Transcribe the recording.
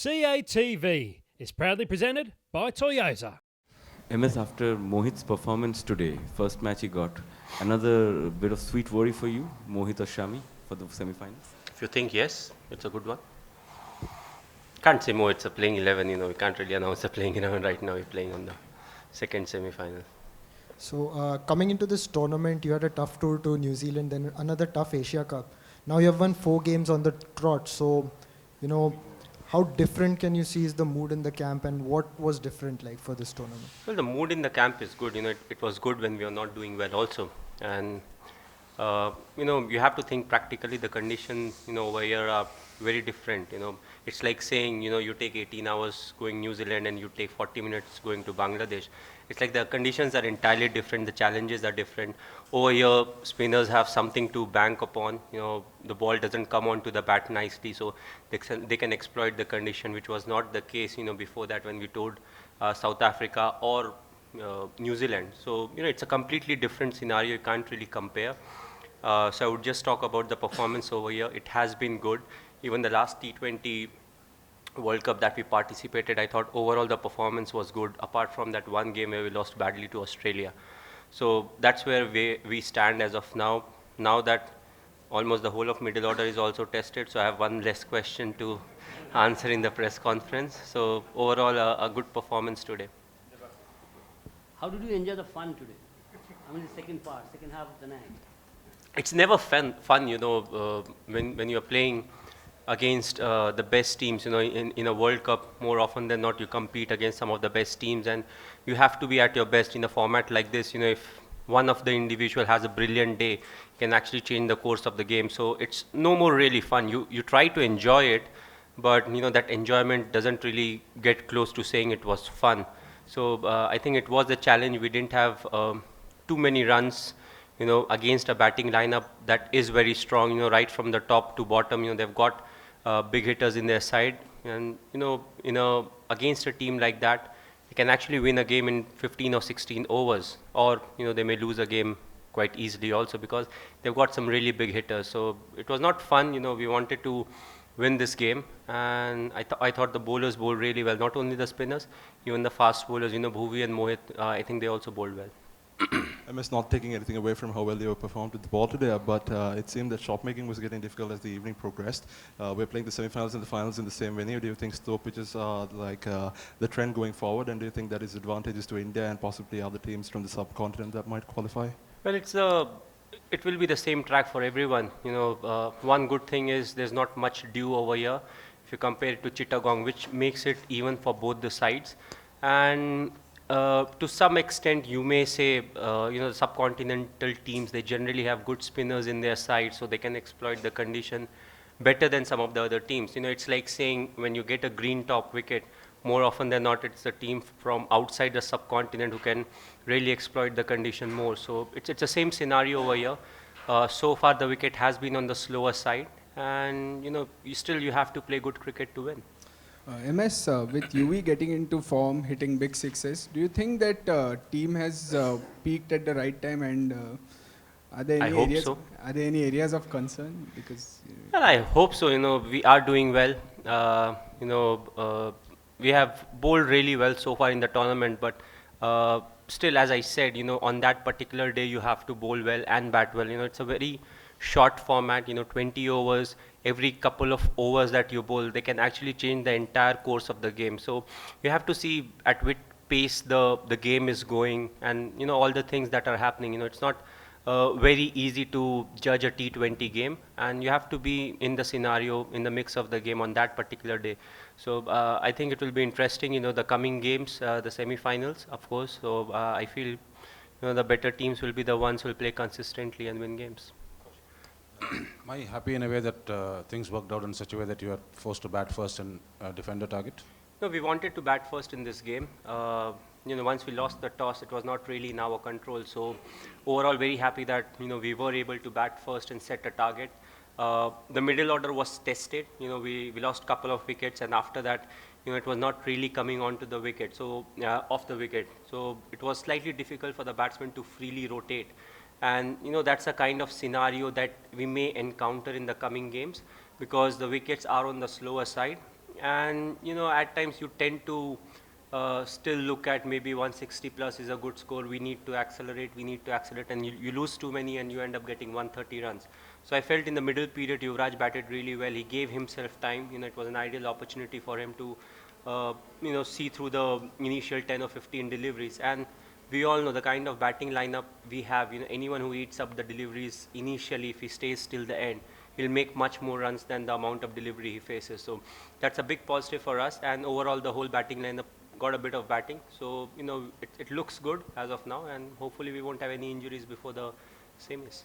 CATV is proudly presented by Toyota. MS, after Mohit's performance today, first match he got, another bit of sweet worry for you, Mohit or Shami, for the semi-finals? If you think yes, it's a good one. Can't say more. It's a playing 11. We can't really announce a playing 11 right now. We're playing on the second semi-final. So coming into this tournament, you had a tough tour to New Zealand, then another tough Asia Cup. Now you have won 4 games on the trot. So, how different can you see is the mood in the camp, and what was different like for this tournament? Well, the mood in the camp is good. It was good when we were not doing well also. And, you have to think practically. The conditions, over here are very different. It's like saying, you take 18 hours going New Zealand and you take 40 minutes going to Bangladesh. It's like the conditions are entirely different. The challenges are different. Over here, spinners have something to bank upon. The ball doesn't come onto the bat nicely, so they can exploit the condition, which was not the case, before that when we toured South Africa or New Zealand. So, it's a completely different scenario. You can't really compare. So I would just talk about the performance over here. It has been good. Even the last T20 World Cup that we participated, I thought overall the performance was good, apart from that one game where we lost badly to Australia. So that's where we stand as of now. Now that almost the whole of middle order is also tested, so I have one less question to answer in the press conference. So overall, a good performance today. How did you enjoy the fun today? I mean, the second half of the night. It's never fun, when you're playing against the best teams. In a World Cup, more often than not, you compete against some of the best teams, and you have to be at your best in a format like this. If one of the individual has a brilliant day, you can actually change the course of the game. So it's no more really fun. You try to enjoy it, but that enjoyment doesn't really get close to saying it was fun. So I think it was a challenge. We didn't have too many runs, against a batting lineup that is very strong, right from the top to bottom. They've got big hitters in their side, and against a team like that, they can actually win a game in 15 or 16 overs, or they may lose a game quite easily also, because they've got some really big hitters. So it was not fun. We wanted to win this game, and I thought the bowlers bowled really well. Not only the spinners, even the fast bowlers, Bhuvi and Mohit, I think they also bowled well. MS not taking anything away from how well they were performed with the ball today, but it seemed that shot making was getting difficult as the evening progressed. We're playing the semi-finals and the finals in the same venue. Do you think slow pitches are like the trend going forward, and do you think that is advantageous to India and possibly other teams from the subcontinent that might qualify? Well, it will be the same track for everyone. One good thing is there's not much dew over here if you compare it to Chittagong, which makes it even for both the sides. And to some extent, you may say, the subcontinental teams, they generally have good spinners in their side, so they can exploit the condition better than some of the other teams. It's like saying when you get a green top wicket, more often than not, it's a team from outside the subcontinent who can really exploit the condition more. So it's the same scenario over here. So far, the wicket has been on the slower side, and you have to play good cricket to win. MS, with UV getting into form, hitting big sixes, do you think that team has peaked at the right time, and are there any areas? So. Are there any areas of concern? Because well, I hope so. We are doing well. We have bowled really well so far in the tournament, but still, as I said, on that particular day, you have to bowl well and bat well. It's a very short format, 20 overs. Every couple of overs that you bowl, they can actually change the entire course of the game. So you have to see at which pace the game is going, and all the things that are happening. It's not very easy to judge a T20 game, and you have to be in the scenario, in the mix of the game on that particular day. So I think it will be interesting, the coming games, the semi-finals, of course. So I feel the better teams will be the ones who will play consistently and win games. Am I happy in a way that things worked out in such a way that you are forced to bat first and defend the target? No, we wanted to bat first in this game. Once we lost the toss, it was not really in our control. So overall, very happy that we were able to bat first and set a target. The middle order was tested. We lost a couple of wickets, and after that, it was not really coming onto the wicket, so off the wicket. So it was slightly difficult for the batsmen to freely rotate. And that's a kind of scenario that we may encounter in the coming games, because the wickets are on the slower side, And at times you tend to still look at maybe 160 plus is a good score. We need to accelerate, and you lose too many and you end up getting 130 runs. So I felt in the middle period, Yuvraj batted really well. He gave himself time. It was an ideal opportunity for him to, see through the initial 10 or 15 deliveries. And we all know the kind of batting lineup we have. Anyone who eats up the deliveries initially, if he stays till the end, he'll make much more runs than the amount of delivery he faces. So that's a big positive for us. And overall, the whole batting lineup got a bit of batting. So, it looks good as of now. And hopefully we won't have any injuries before the semis.